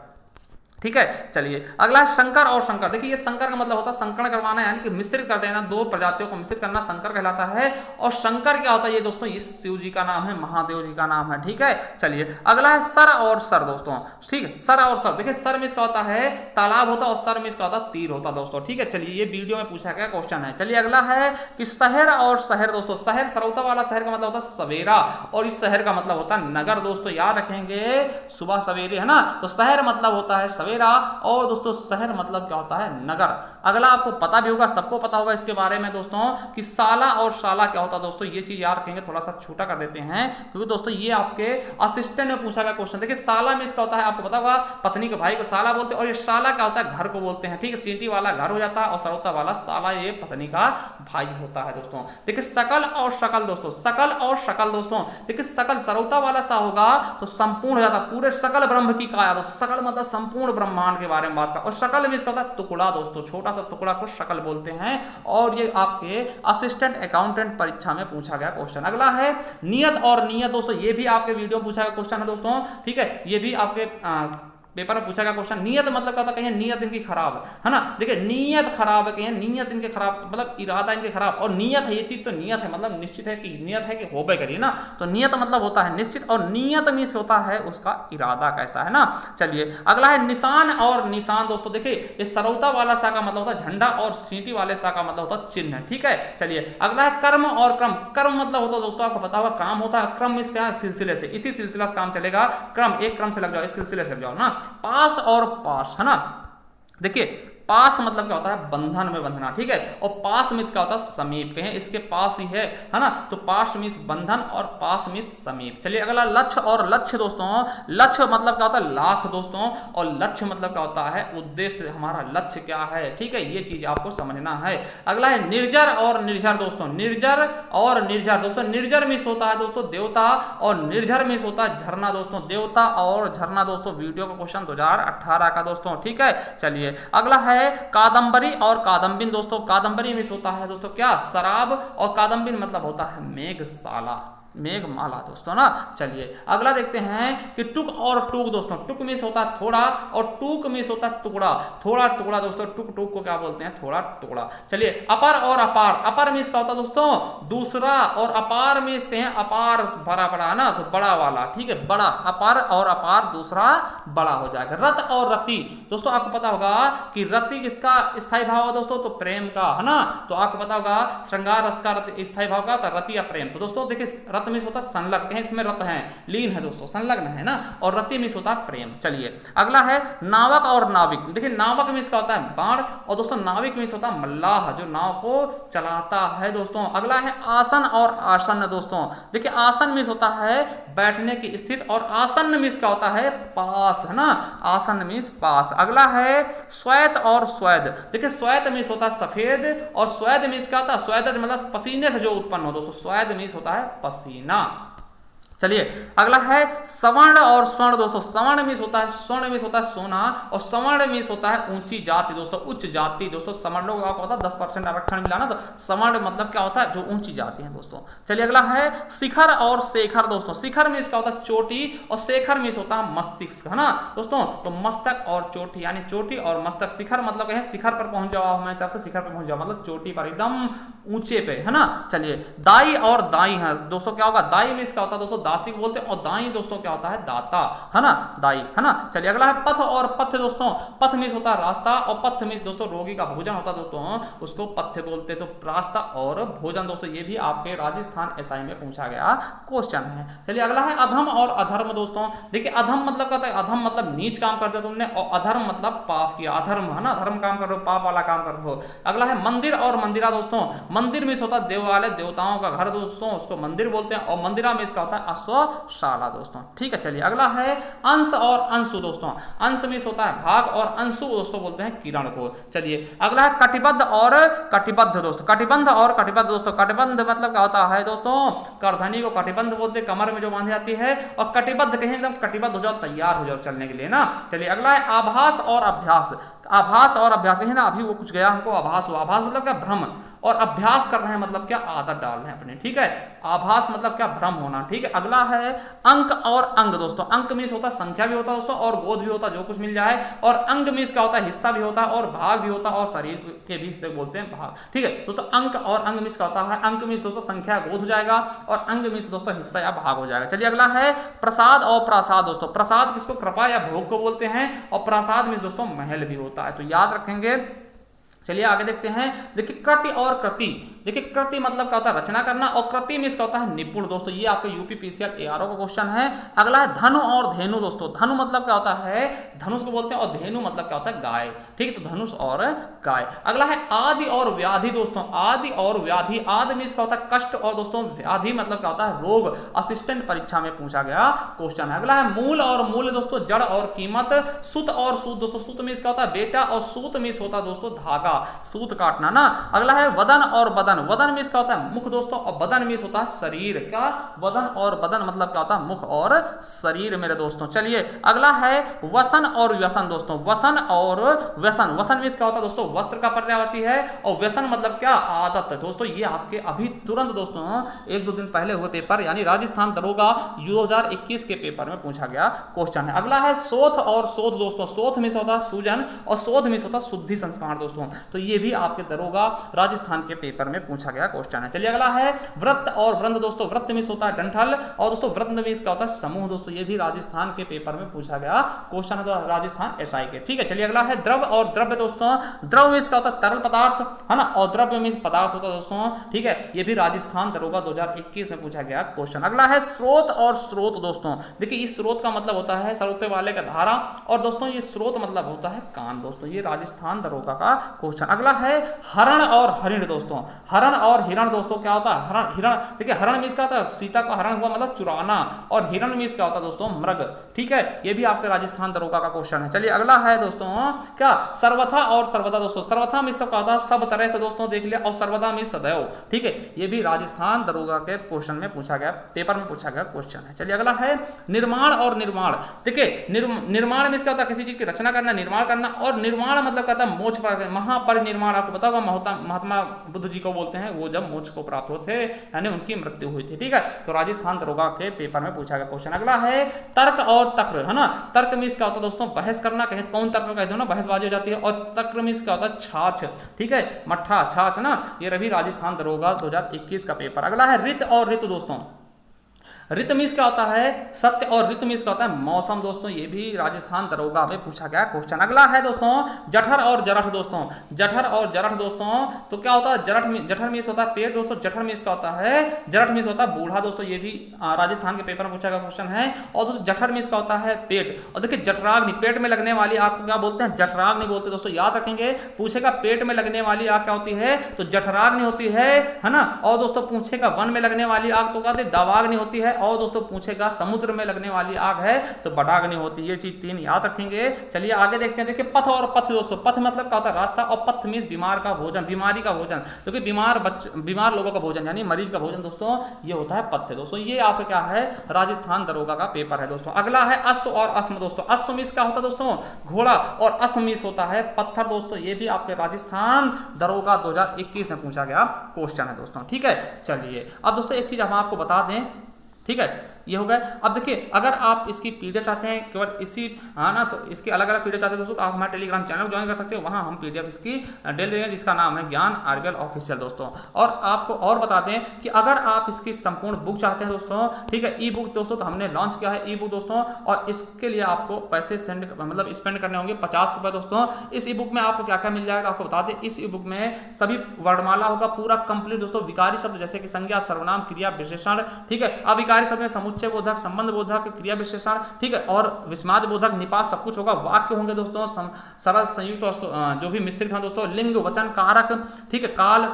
ठीक है, चलिए अगला है शंकर और शंकर। देखिए ये शंकर का मतलब होता है संकरण करवाना, यानी कि मिश्रित कर देना, दो प्रजातियों को मिश्रित करना शंकर कहलाता है। और शंकर क्या होता है, ये दोस्तों ये शिव जी का नाम है, महादेव जी का नाम है। ठीक है, चलिए अगला है सर और सर। दोस्तों ठीक है, सर और सर। देखिए सर में इसका होता है तालाब होता है, और सर में इसका होता है तीर होता है दोस्तों। ठीक है, चलिए ये वीडियो में पूछा गया क्वेश्चन है। चलिए अगला है कि शहर और शहर। दोस्तों शहर, सरौता वाला शहर का मतलब होता है सवेरा, और इस शहर का मतलब होता है नगर। दोस्तों याद रखेंगे, सुबह सवेरे, है ना, तो शहर मतलब होता है सवेरा, और दोस्तों शहर मतलब क्या होता है, नगर। अगला आपको पता भी होगा, सबको पता होगा इसके बारे में दोस्तों, कि साला और शाला क्या होता है। दोस्तों ये चीज याद रखेंगे, थोड़ा सा छोटा कर देते हैं, क्योंकि दोस्तों ये आपके असिस्टेंट में पूछा गया क्वेश्चन। देखिए साला में इसका होता है, आपको पता होगा, पत्नी के भाई को साला बोलते हैं, और ये शाला क्या होता है, घर को बोलते हैं। ठीक है, सिटी वाला घर हो जाता है, और सरौता वाला साला ये पत्नी का भाई होता है दोस्तों। देखिए सकल और शकल। दोस्तों सकल और शकल। दोस्तों देखिए सकल सरौता वाला सा होगा तो संपूर्ण हो जाता, पूरे सकल ब्रह्म की काया। दोस्तों सकल मतलब संपूर्ण ब्रह्मांड के बारे में बात का, और शकल में इसका होता है टुकड़ा। दोस्तों छोटा सा टुकड़ा को शकल बोलते हैं, और ये आपके असिस्टेंट अकाउंटेंट परीक्षा में पूछा गया क्वेश्चन। अगला है नियत और नियत। दोस्तों ये भी आपके वीडियो में पूछा गया क्वेश्चन है दोस्तों। ठीक है, ये भी आपके पेपर में पूछा गया क्वेश्चन। नियत मतलब क्या होता है, कहीं नियत इनकी खराब है ना। देखिए नियत खराब है, कहीं नियत इनके खराब, मतलब इरादा इनके खराब, और नियत है, ये चीज तो नियत है, मतलब निश्चित है कि नियत है कि होबे करिए ना। तो नियत मतलब होता है निश्चित, और नियत मीन्स होता है उसका इरादा कैसा है ना। चलिए अगला है निशान और निशान। दोस्तों देखिए ये सरौता वाला सा का मतलब होता है झंडा, और सीटी वाले सा का मतलब होता है चिन्ह। ठीक है, चलिए अगला है कर्म और क्रम। कर्म मतलब होता है दोस्तों, आपको पता होगा काम होता है, क्रम इस क्या सिलसिले से, इसी सिलसिला से काम चलेगा। क्रम एक क्रम से लग जाओ, इस सिलसिले से लग जाओ ना। पास और पास, है ना। देखिए पास मतलब क्या होता है, बंधन में बंधना। ठीक है, और पास मित क्या होता है, समीप, कहें इसके पास ही है ना। तो पास मीन्स बंधन, और पास मीन्स समीप। चलिए अगला लक्ष्य और लक्ष्य। दोस्तों लक्ष्य मतलब क्या होता है, लाख दोस्तों, और लक्ष्य मतलब क्या होता है, उद्देश्य, हमारा लक्ष्य क्या है। ठीक है, ये चीज आपको समझना है। अगला है निर्जर और निर्झर। दोस्तों निर्जर और निर्झर। दोस्तों निर्जर मीन्स होता है दोस्तों देवता, और निर्झर मीन्स होता है झरना। दोस्तों देवता और झरना दोस्तों वीडियो का क्वेश्चन 2018 का दोस्तों। ठीक है, चलिए अगला है कादंबरी और कादम्बिन। दोस्तों कादंबरी मीन्स होता है दोस्तों क्या, शराब, और कादम्बिन मतलब होता है मेघशाला। मेघमाला दोस्तों ना। चलिए अगला देखते हैं कि टुक और टूक दोस्तों। टुक मीन्स होता है थोड़ा और टूक मीन्स होता है टुकड़ा, थोड़ा टुकड़ा दोस्तों। टुक टुक को क्या बोलते हैं? थोड़ा टुकड़ा। चलिए अपर और अपार। अपर मीन्स क्या होता है दोस्तों? दूसरा, और अपार मीन्स कहें अपार बड़ा बड़ा है ना, तो बड़ा वाला, ठीक है, बड़ा। अपर और अपार दूसरा बड़ा हो जाएगा। रत और रति दोस्तों, आपको पता होगा कि रति किसका स्थायी भाव है दोस्तों? तो प्रेम का, है ना। तो आपको पता होगा श्रृंगार रस का स्थायी भाव का था रति या प्रेम। तो दोस्तों देखिए रत मीन्स होता है संलग्न, कहीं इसमें रत है, लीन है दोस्तों, संलग्न है ना, और रति मीन्स होता है प्रेम। चलिए अगला है नावक और नाविक। देखिए नावक मीन्स का होता है बाण, और दोस्तों नाविक मीन्स होता है मल्लाह, जो नाव को चलाता है दोस्तों। अगला है आसन और आसन्न दोस्तों। देखिए आसन मीन्स होता है बैठने की स्थिति, और आसन्न मीन्स का होता है पास, है ना, आसन मीन्स पास। अगला है श्वेत और स्वेद। देखिए श्वेत मीन्स होता है सफेद, और स्वेद मीन्स क्या होता है? स्वेद मतलब पसीने से जो उत्पन्न हो दोस्तों, स्वेद मीन्स होता है पसीना। चलिए अगला है सवर्ण और स्वर्ण दोस्तों। सवर्ण मीन्स होता है, स्वर्ण मीन्स होता है सोना, और सवर्ण मीन्स होता है ऊंची जाति दोस्तों, उच्च जाति दोस्तों। सवर्ण लोग आपको पता है 10% आरक्षण मिला ना, तो सवर्ण मतलब क्या होता है? जो ऊंची जाति है दोस्तों। चलिए अगला है शिखर और शेखर दोस्तों। शिखर मीन्स क्या होता है? चोटी, और शेखर मीन्स होता है मस्तिष्क, है ना दोस्तों। तो मस्तक और चोटी, यानी चोटी और मस्तक। शिखर मतलब है शिखर पर पहुंच जाओ, मैं तरफ से शिखर पर पहुंच जाओ मतलब चोटी पर, एकदम ऊंचे पे, है ना। चलिए दाई और दाई है दोस्तों। क्या होगा? दाई मीन्स क्या होता है दोस्तों? दासी को बोलते हैं, और दाई दोस्तों क्या होता है? दाता, है ना, दाई, है ना। चलिए अगला है पथ और पथ्य दोस्तों। पथ मीन्स होता है रास्ता, और पथ्य मीन्स दोस्तों रोगी का भोजन होता है दोस्तों, उसको पथ्य बोलते हैं। तो रास्ता और भोजन दोस्तों, ये भी आपके राजस्थान एसआई में पूछा गया क्वेश्चन है। चलिए अगला है अधम और अधर्म दोस्तों। देखिए अधम मतलब क्या होता है? अधम मतलब नीच काम कर दिया तुमने, और अधर्म मतलब पाप किया, अधर्म, है ना, धर्म काम कर रहे हो, पाप वाला काम कर रहे हो। अगला है मंदिर और मंदिरा दोस्तों। मंदिर मीन्स होता है देवालय, देवताओं का घर दोस्तों, उसको मंदिर बोलते हैं, और मंदिरा मीन्स का होता है अश्वशाला दोस्तों, ठीक है। चलिए अगला है अंश और अंशु दोस्तों। अंश मीन्स होता है भाग, और अंशु दोस्तों बोलते हैं किरण को। चलिए अगला है कटिबद्ध और कटिबद्ध दोस्तों। कटिबंध और कटिबद्ध दोस्तों। कटिबंध मतलब क्या होता है दोस्तों? करधनी को कटिबंध बोलते हैं, कमर में जो बांधी जाती है, और कटिबद्ध कहें एकदम कटिबद्ध हो जाओ, तैयार हो जाओ चलने के लिए ना। चलिए अगला है आभास और अभ्यास। आभास और अभ्यास कहें ना, अभी वो कुछ गया हमको आभास हुआ। आभास मतलब क्या? भ्रम, और अभ्यास कर रहे हैं मतलब क्या? आदत डाल रहे हैं अपने, ठीक है। आभास मतलब क्या? भ्रम होना, ठीक है। अगला है अंक और अंग दोस्तों। अंक मीन्स होता है संख्या भी होता है दोस्तों, और गोद भी होता है, जो कुछ मिल जाए। और अंग मीन्स क्या होता है? हिस्सा भी होता है, और भाग भी होता है, और शरीर के भी से बोलते हैं भाग, ठीक है दोस्तों। अंक और अंग मीन्स क्या होता है? अंक मीन्स दोस्तों संख्या, गोद हो जाएगा, और अंग मीन्स दोस्तों हिस्सा या भाग हो जाएगा। चलिए अगला है प्रसाद और प्रासाद दोस्तों। प्रसाद किसको? कृपा या भोग को बोलते हैं, और प्रासाद मीन्स दोस्तों महल भी होता है, तो याद रखेंगे। चलिए आगे देखते हैं। देखिए कृति और कृति। देखिए कृति मतलब क्या होता है? रचना करना, और कृति मीन्स क्या होता है? निपुण दोस्तों। ये आपके यूपी पीसीआर एआरओ का क्वेश्चन है। अगला है धनु और धेनु दोस्तों। धनु मतलब क्या होता है? धनुष को बोलते हैं, और धेनु मतलब क्या होता है? गाय, ठीक है, तो धनुष और गाय। अगला है आदि और व्याधि दोस्तों। आदि और व्याधि। आदि मीन्स क्या होता है? कष्ट, और दोस्तों व्याधि मतलब क्या होता है? रोग। असिस्टेंट परीक्षा में पूछा गया क्वेश्चन है। अगला है मूल और मूल्य दोस्तों। जड़ और कीमत। सुत और सूत दोस्तों। सुत मीन्स क्या होता है? बेटा, और सूत मीन्स होता है दोस्तों धागा, सूत काटना ना। अगला है वदन और बदन। वदन मीन्स क्या होता है? मुख दोस्तों, और बदन मीन्स होता है शरीर। क्या? वदन और बदन मतलब क्या होता है? मुख और शरीर मेरे दोस्तों। चलिए अगला है वसन और व्यसन दोस्तों। वसन और व्यसन। वसन मीन्स क्या होता है दोस्तों? वस्त्र का पर्यायवाची है, और व्यसन मतलब क्या? आदत दोस्तों। ये आपके अभी तुरंत दोस्तों 1-2 दिन पहले हुए पेपर, यानी राजस्थान दरोगा 2021 के पेपर में पूछा गया क्वेश्चन है। अगला है शोथ और शोध दोस्तों। शोध मीन्स होता है सूजन, और शोध मीन्स होता है शुद्धि संस्कार दोस्तों। तो ये भी आपके दरोगा राजस्थान के पेपर में पूछा गया क्वेश्चन है। चलिए अगला है व्रत और वृंद दोस्तों। व्रत मीन्स होता है डंठल, और दोस्तों वृंद मीन्स क्या होता है? समूह दोस्तों। ये भी राजस्थान के पेपर में पूछा गया क्वेश्चन है, तो राजस्थान एसआई के, ठीक है। चलिए अगला है द्रव और द्रव्य दोस्तों। द्रव मीन्स क्या होता है? तरल पदार्थ, है ना, और द्रव्य मीन्स पदार्थ होता है दोस्तों, ठीक है। ये भी राजस्थान दरोगा 2021 में पूछा गया क्वेश्चन। अगला है स्रोत और स्रोत दोस्तों। देखिए इस स्रोत का मतलब होता है सरोते वाले का धारा, और दोस्तों ये स्रोत मतलब होता है कान दोस्तों। ये राजस्थान दरोगा का क्वेश्चन। अगला है हरण और हरिण दोस्तों। हरण और हिरण दोस्तों क्या होता है? हरण, हिरण। देखिए हरण मीन्स क्या होता है? सीता का हरण हुआ मतलब चुराना, और हिरण मीन्स क्या होता है दोस्तों? मृग, ठीक है। ये भी आपके राजस्थान दरोगा का क्वेश्चन है। चलिए अगला है दोस्तों क्या? सर्वथा और सर्वदा दोस्तों। सर्वथा मीन्स क्या होता है? सब तरह से दोस्तों देख लिया, और सर्वदा मीन्स सदैव, ठीक है। ये भी राजस्थान दरोगा के क्वेश्चन में पूछा गया, पेपर में पूछा गया क्वेश्चन है। चलिए अगला है निर्माण और निर्माण। देखिए निर्माण मीन्स क्या होता है? किसी चीज की रचना करना, निर्माण करना, और निर्माण मतलब क्या होता है? मोक्ष प्राप्त, महापरिनिर्वाण आपको पता होगा, महात्मा बुद्ध जी को बोलते हैं, वो जब मोक्ष को प्राप्त होते यानी उनकी मृत्यु हुई थी। ठीक है, तो राजस्थान दरोगा के पेपर में पूछा गया क्वेश्चन। अगला है तर्क और तक्र, है ना। तर्क मीन्स क्या होता है दोस्तों, बहस करना, कहे कौन तर्क कहते हो ना, बहसबाजी हो जाती है। और तक्र मीन्स क्या होता है, छाछ। ठीक है, मट्ठा छाछ ना। ये रवि राजस्थान दरोगा 2021 का पेपर। अगला है रित और ऋतु दोस्तों। ऋतु मीन्स क्या होता है, सत्य, और ऋतु मीन्स क्या होता है, मौसम दोस्तों। ये भी राजस्थान दरोगा में पूछा गया क्वेश्चन। अगला है दोस्तों जठर और जरठ दोस्तों। जठर और जरठ दोस्तों, तो क्या होता है, जठर मीन्स होता है पेट दोस्तों, जठर मीन्स क्या होता है, जरठ मीन्स होता है बूढ़ा दोस्तों। ये भी राजस्थान के पेपर में पूछा गया क्वेश्चन है। और दोस्तों जठर मीन्स क्या होता है, पेट। और देखिए जठराग्नि, पेट में लगने वाली आग को क्या बोलते हैं, जठराग्नि बोलते हैं दोस्तों। याद रखेंगे, पूछेगा पेट में लगने वाली आग क्या होती है, तो जठराग्नि होती है ना। और दोस्तों पूछेगा वन में लगने वाली आग तो क्या होती है, दावाग्नि होती है। और दोस्तों पूछेगा समुद्र में लगने वाली आग है तो बडाग्नि होती है। ये चीज 3 याद रखेंगे। चलिए आगे देखते हैं। देखिए पथ और पथ दोस्तों। पथ मतलब क्या होता है, रास्ता, और पथ मीन्स बीमार का भोजन, बीमारी का भोजन, क्योंकि बीमार लोगों का भोजन यानी मरीज का भोजन दोस्तों, ये होता है पथ दोस्तों। ये आपका क्या है, राजस्थान दरोगा का पेपर है दोस्तों। अगला है अश्व और अस्म दोस्तों। अश्व मीन्स क्या होता है दोस्तों, घोड़ा, और अस्म मीन्स होता है पत्थर दोस्तों। ये भी आपके राजस्थान दरोगा 2021 में पूछा गया क्वेश्चन है दोस्तों। ठीक है, चलिए अब दोस्तों एक चीज हम आपको बता दें। ठीक है, ये हो गया। अब देखिए अगर आप इसकी पीडीएफ चाहते हैं केवल इसी, हाँ ना, तो इसकी अलग अलग पीडीएफ चाहते हैं दोस्तों, तो आप हमारे टेलीग्राम चैनल ज्वाइन कर सकते हो। वहाँ हम पीडीएफ इसकी डेल देंगे, जिसका नाम है ज्ञान आरबीएल ऑफिशियल दोस्तों। और आपको और बता दें कि अगर आप इसकी संपूर्ण बुक चाहते हैं दोस्तों, ठीक है, ई बुक दोस्तों, तो हमने लॉन्च किया है ई बुक दोस्तों। और इसके लिए आपको पैसे मतलब स्पेंड करने होंगे 50 रुपए दोस्तों। इस ई बुक में आपको क्या क्या मिल जाएगा आपको बता दें। इस ई बुक में सभी वर्णमाला होगा पूरा कंप्लीट दोस्तों। विकारी शब्द जैसे कि संज्ञा, सर्वनाम, क्रिया, विशेषण, ठीक है। अविकारी शब्द में समुच्चय बोधक, संबंध बोधक, क्रिया विशेषण, ठीक है, और विस्माद बोधक, निपात, सब कुछ होगा। वाक्य होंगे दोस्तों सरल, संयुक्त और जो भी मिश्रित हैं दोस्तों, लिंग, वचन, कारक, ठीक है, काल,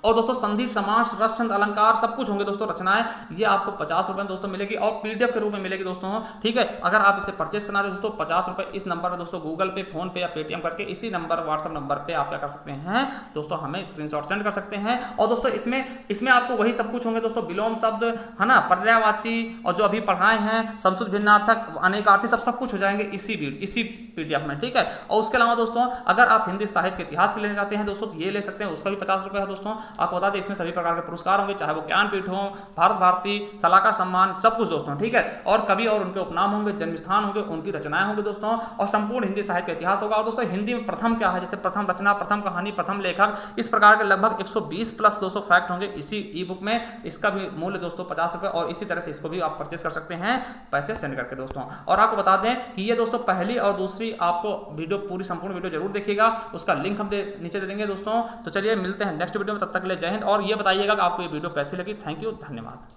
और दोस्तों संधि, समास, रस, छंद, अलंकार, सब कुछ होंगे दोस्तों रचनाएं। ये आपको 50 रुपए में दोस्तों मिलेगी और पीडीएफ के रूप में मिलेगी दोस्तों। ठीक है, अगर आप इसे परचेस करना है दोस्तों 50 रुपए इस नंबर पर दोस्तों गूगल पे, फोन पे या पेटीएम करके इसी नंबर व्हाट्सएप नंबर पे आप क्या कर सकते हैं दोस्तों, हमें स्क्रीनशॉट सेंड कर सकते हैं। और दोस्तों इसमें आपको वही सब कुछ होंगे दोस्तों, विलोम शब्द, है ना, पर्यायवाची, और जो अभी पढ़ाए हैं समशुद्ध, भिन्नार्थक, अनेकार्थी, सब कुछ हो जाएंगे इसी पीडीएफ में। ठीक है, और उसके अलावा दोस्तों अगर आप हिंदी साहित्य के इतिहास के लेना चाहते हैं दोस्तों, तो ये ले सकते हैं, उसका भी 50 रुपए है दोस्तों। आपको बता दें इसमें सभी प्रकार के पुरस्कार होंगे, चाहे वो ज्ञानपीठ हो, भारत भारती, सलाहकार सम्मान, सब कुछ दोस्तों। ठीक है, और कवि और उनके उपनाम होंगे, जन्म स्थान होंगे, उनकी रचनाएं होंगी दोस्तों, और संपूर्ण हिंदी साहित्य का इतिहास होगा। और दोस्तों हिंदी में प्रथम क्या है, जैसे प्रथम रचना, प्रथम कहानी, प्रथम लेखक, इस प्रकार के लगभग 120 प्लस दोस्तों फैक्ट होंगे इसी ई बुक में। इसका भी मूल्य दोस्तों 50 रुपए, और इसी तरह से इसको भी आप परचेस कर सकते हैं पैसे सेंड करके दोस्तों। और आपको बता दें कि ये दोस्तों पहली और दूसरी आपको वीडियो, पूरी संपूर्ण वीडियो जरूर देखिएगा, उसका लिंक हम नीचे दे देंगे दोस्तों। तो चलिए मिलते हैं नेक्स्ट वीडियो में, तब तक के लिए जय हिंद। और ये बताइएगा कि आपको ये वीडियो कैसी लगी। थैंक यू, धन्यवाद।